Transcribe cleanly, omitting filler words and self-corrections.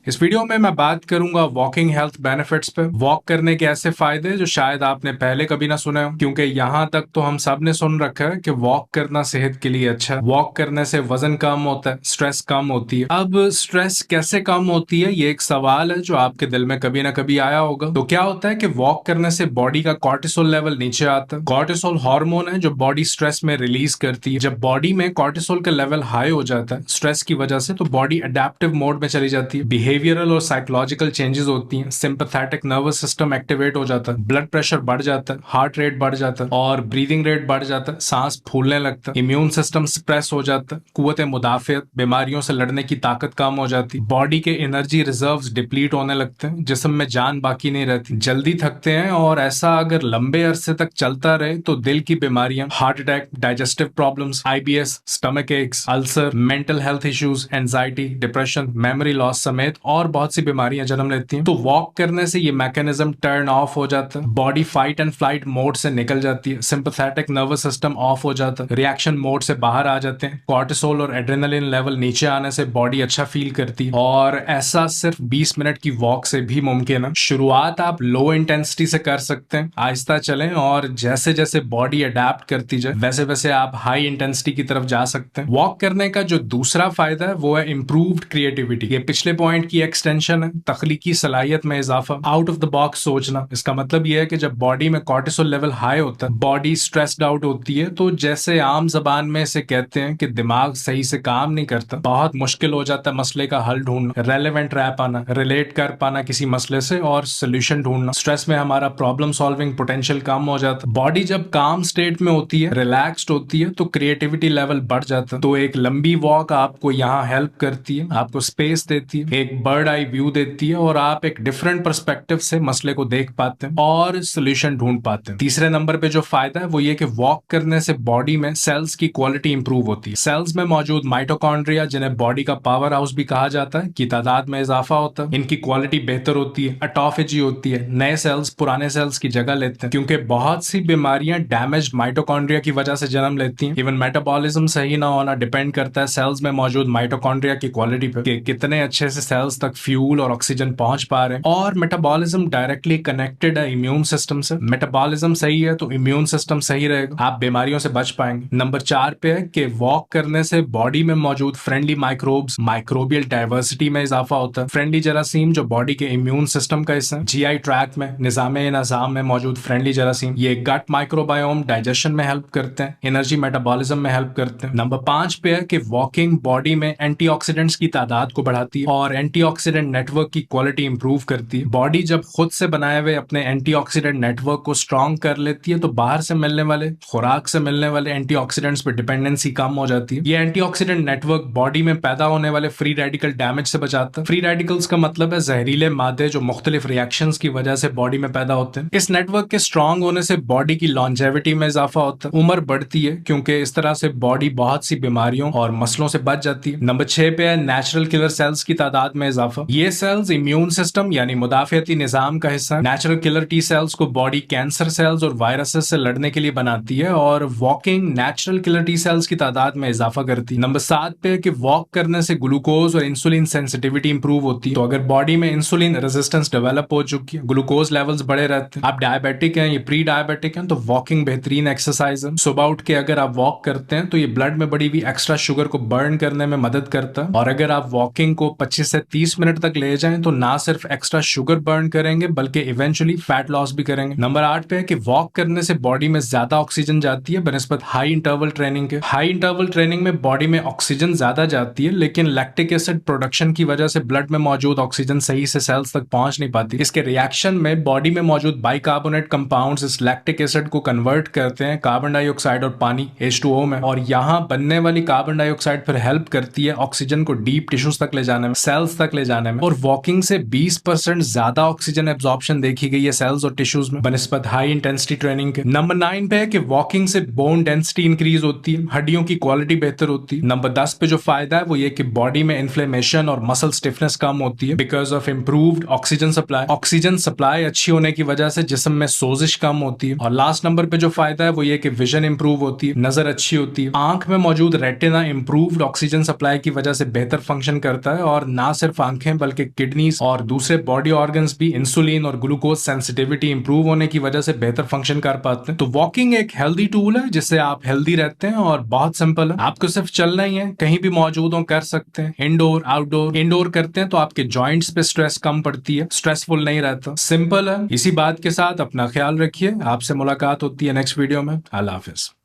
इस वीडियो में मैं बात करूंगा वॉकिंग हेल्थ बेनिफिट्स पे। वॉक करने के ऐसे फायदे जो शायद आपने पहले कभी ना सुने हो, क्योंकि यहाँ तक तो हम सब ने सुन रखा है कि वॉक करना सेहत के लिए अच्छा है। वॉक करने से वजन कम होता है, स्ट्रेस कम होती है। अब स्ट्रेस कैसे कम होती है, ये एक सवाल है जो आपके दिल में कभी ना कभी आया होगा। तो क्या होता है कि वॉक करने से बॉडी का कॉर्टिसोल लेवल नीचे आता है। कॉर्टिसोल हार्मोन है जो बॉडी स्ट्रेस में रिलीज करती है। जब बॉडी में कॉर्टिसोल का लेवल हाई हो जाता है स्ट्रेस की वजह से, तो बॉडी अडेप्टिव मोड में चली जाती है। बिहेवियरल और साइकोलॉजिकल चेंजेस होती हैं। सिंपैथेटिक नर्वस सिस्टम एक्टिवेट हो जाता है, ब्लड प्रेशर बढ़ जाता है, हार्ट रेट बढ़ जाता है और ब्रीदिंग रेट बढ़ जाता है, सांस फूलने लगता है, इम्यून सिस्टम स्प्रेस हो जाता है, कुव्वत मुदाफियत, बीमारियों से लड़ने की ताकत कम हो जाती है, बॉडी के एनर्जी रिजर्व्स डिप्लीट होने लगते हैं, जिस्म में जान बाकी नहीं रहती, जल्दी थकते हैं। और ऐसा अगर लंबे अरसे तक चलता रहे तो दिल की बीमारियां, heart attack, digestive problems, IBS, stomach x, ulcer, mental health issues, anxiety, depression, memory loss समेत और बहुत सी बीमारियां जन्म लेती हैं। तो वॉक करने से ये मैकेनिज्म टर्न ऑफ हो जाता है, body fight and flight mode से निकल जाती है, सिंपैथेटिक नर्वस सिस्टम ऑफ हो जाता है, रिएक्शन मोड से बाहर आ जाते हैं, कॉर्टिसोल और एड्रेनलिन लेवल नीचे आने से बॉडी अच्छा फील करती है। और ऐसा सिर्फ 20 मिनट की वॉक से भी मुमकिन है। शुरुआत आप लो इंटेंसिटी से कर सकते हैं, आहिस्ता चलें और जैसे जैसे बॉडी अडेप्ट करती जाए वैसे वैसे आप हाई इंटेंसिटी की तरफ जा सकते हैं। वॉक करने का जो दूसरा फायदा है वो है इंप्रूव्ड क्रिएटिविटी। ये पिछले पॉइंट की एक्सटेंशन है, तख्लीकी सलाहियत में इजाफा, आउट ऑफ द बॉक्स सोचना। इसका मतलब यह है कि जब बॉडी में कॉर्टिसोल लेवल हाई होता है, बॉडी स्ट्रेस्ड आउट होती है, तो जैसे आम जबान में इसे कहते हैं कि दिमाग सही से काम नहीं करता, बहुत मुश्किल हो जाता है मसले का हल ढूंढना, रेलेवेंट रह पाना, रिलेट कर पाना किसी मसले से और सोल्यूशन ढूंढना। स्ट्रेस में हमारा प्रॉब्लम सॉल्विंग पोटेंशियल कम हो जाता है। बॉडी जब काम स्टेट में होती है, रिलैक्स्ड होती है, तो क्रिएटिविटी लेवल बढ़ जाता है। तो एक लंबी वॉक आपको यहाँ हेल्प करती है, आपको स्पेस देती है, एक बर्ड आई व्यू देती है और आप एक डिफरेंट पर्सपेक्टिव से मसले को देख पाते हैं और सोल्यूशन ढूंढ पाते हैं। तीसरे नंबर पे जो फायदा है वो ये कि वॉक करने से बॉडी में सेल्स की क्वालिटी इंप्रूव होती है। सेल्स में मौजूद माइटोकॉन्ड्रिया, जिन्हें बॉडी का पावर हाउस भी कहा जाता है, की तादाद में इजाफा होता है। इनकी क्वालिटी बेहतर होती है, ऑटोफेजी होती है, नए सेल्स पुराने सेल्स की जगह लेते हैं, क्योंकि बहुत सी बीमारियां डैमेज्ड माइटोकॉन्ड्रिया की वजह से जन्म लेती हैं। इवन मेटाबॉलिज्म सही ना होना डिपेंड करता है सेल्स में मौजूद माइटोकॉन्ड्रिया की क्वालिटी पे, कि कितने अच्छे से सेल्स तक फ्यूल और ऑक्सीजन पहुंच पा रहे हैं। और मेटाबॉलिज्म डायरेक्टली कनेक्टेड है इम्यून सिस्टम से। मेटाबॉलिज्म सही है तो इम्यून सिस्टम सही रहेगा, आप बीमारियों से बच पाएंगे। नंबर 4 पे है कि वॉक करने से बॉडी में मौजूद फ्रेंडली माइक्रोब्स, माइक्रोबियल डाइवर्सिटी में इजाफा होता है। फ्रेंडली जरासीम जो बॉडी के इम्यून सिस्टम का हिस्सा है, जीआई ट्रैक्ट में, निजाम में मौजूद फ्रेंडली जरासीम, ये गट माइक्रोबायोम डाइजेशन में हेल्प करते हैं, एनर्जी मेटाबॉलिज्म में हेल्प करते हैं। नंबर 5 पे है कि वॉकिंग बॉडी में एंटीऑक्सीडेंट्स की तादाद को बढ़ाती है और एंटीऑक्सीडेंट नेटवर्क की क्वालिटी इंप्रूव करती है। बॉडी जब खुद से बनाए हुए अपने एंटीऑक्सीडेंट नेटवर्क को स्ट्रॉन्ग कर लेती है तो बाहर से मिलने वाले, खुराक से मिलने वाले एंटीऑक्सीडेंट्स पर डिपेंडेंसी कम हो जाती है। ये एंटीऑक्सीडेंट नेटवर्क बॉडी में पैदा होने वाले फ्री रेडिकल डैमेज से बचाता है। फ्री रेडिकल्स का मतलब है जहरीले मादे जो मुख्तलिफ रिएक्शंस की वजह से बॉडी में पैदा होते हैं। इस नेटवर्क के स्ट्रॉन्ग होने से बॉडी की लॉन्जेविटी में इजाफा होता है, उम्र बढ़ती है, क्योंकि इस तरह से बॉडी बहुत सी बीमारियों और मसलों से बच जाती है। नंबर 6 पे है नेचुरल किलर सेल्स की तादाद में इजाफा। ये सेल्स इम्यून सिस्टम यानी मुदाफियती निजाम का हिस्सा है। नेचुरल किलर टी सेल्स को बॉडी कैंसर सेल्स और वायरसेस से लड़ने के लिए बनाती है और walking natural killer T cells की तादाद में इजाफा करती है। नंबर 7 पे है कि वॉक करने से ग्लूकोज और इंसुलिन सेंसिटिविटी इंप्रूव होती है। तो अगर बॉडी में इंसुलिन रेजिस्टेंस डेवलप हो चुकी है, ग्लूकोज लेवल्स बढ़े रहते हैं, आप डायबिटिक हैं, ये प्री डायबिटिक हैं, तो वॉकिंग बेहतरीन एक्सरसाइज है। सुबह उठ के अगर आप वॉक करते हैं तो ये ब्लड में बढ़ी हुई एक्स्ट्रा शुगर को बर्न करने में मदद करता है। और अगर आप वॉकिंग को 25 से 30 मिनट तक ले जाएं तो ना सिर्फ एक्स्ट्रा शुगर बर्न करेंगे बल्कि इवेंचुअली फैट लॉस भी करेंगे। नंबर 8 पे है कि वॉक करने से बॉडी में ज्यादा ऑक्सीजन जाती है बनस्बत हाई इंटरवल ट्रेनिंग के। हाई इंटरवल ट्रेनिंग में बॉडी में ऑक्सीजन ज्यादा जाती है, लेकिन लैक्टिक एसिड प्रोडक्शन की वजह से ब्लड में मौजूद ऑक्सीजन सही से सेल्स तक पहुंच नहीं पाती। इसके रिएक्शन में बॉडी में मौजूद बाइकार्बोनेट कंपाउंड्स इस लैक्टिक एसिड को कन्वर्ट करते हैं कार्बन डाइऑक्साइड और पानी H2O में, और यहाँ बनने वाली कार्बन डाइऑक्साइड फिर हेल्प करती है ऑक्सीजन को डीप टिश्यूज तक ले जाने में, सेल्स तक ले जाने में। और वॉकिंग से 20% ज्यादा ऑक्सीजन एब्जॉर्प्शन देखी गई है सेल्स और टिश्यूज में बनस्बत हाई इंटेंसिटी ट्रेनिंग के। नंबर 9 पे है कि वॉकिंग से बोन डेंसिटी इंक्रीज होती है, हड्डियों की क्वालिटी बेहतर होती है। नंबर 10 पे जो फायदा है वो ये कि बॉडी में इन्फ्लेमेशन और मसल स्टिफनेस कम होती है because of improved oxygen supply. Oxygen supply अच्छी होने की वजह से जिस्म में सोजिश कम होती है। और लास्ट नंबर पे जो फायदा है वो ये कि विजन इंप्रूव होती है, नजर अच्छी होती है। आंख में मौजूद रेटिना इंप्रूव्ड ऑक्सीजन सप्लाई की वजह से बेहतर फंक्शन करता है और ना सिर्फ सिर्फ आंखें बल्कि किडनीज और दूसरे बॉडी ऑर्गन्स भी इंसुलिन और ग्लूकोज सेंसिटिविटी इंप्रूव होने की वजह से बेहतर फंक्शन कर पाते हैं। तो वॉकिंग एक हेल्दी टूल है जिससे आप हेल्दी रहते हैं और बहुत सिंपल है, आपको सिर्फ चलना ही है, कहीं भी मौजूद हो कर सकते हैं, इंडोर आउटडोर। इंडोर करते हैं तो आपके जॉइंट्स पे स्ट्रेस कम पड़ती है, स्ट्रेसफुल नहीं रहता, सिंपल है। इसी बात के साथ अपना ख्याल रखिए, आपसे मुलाकात होती है नेक्स्ट वीडियो में। अल्लाह हाफिज।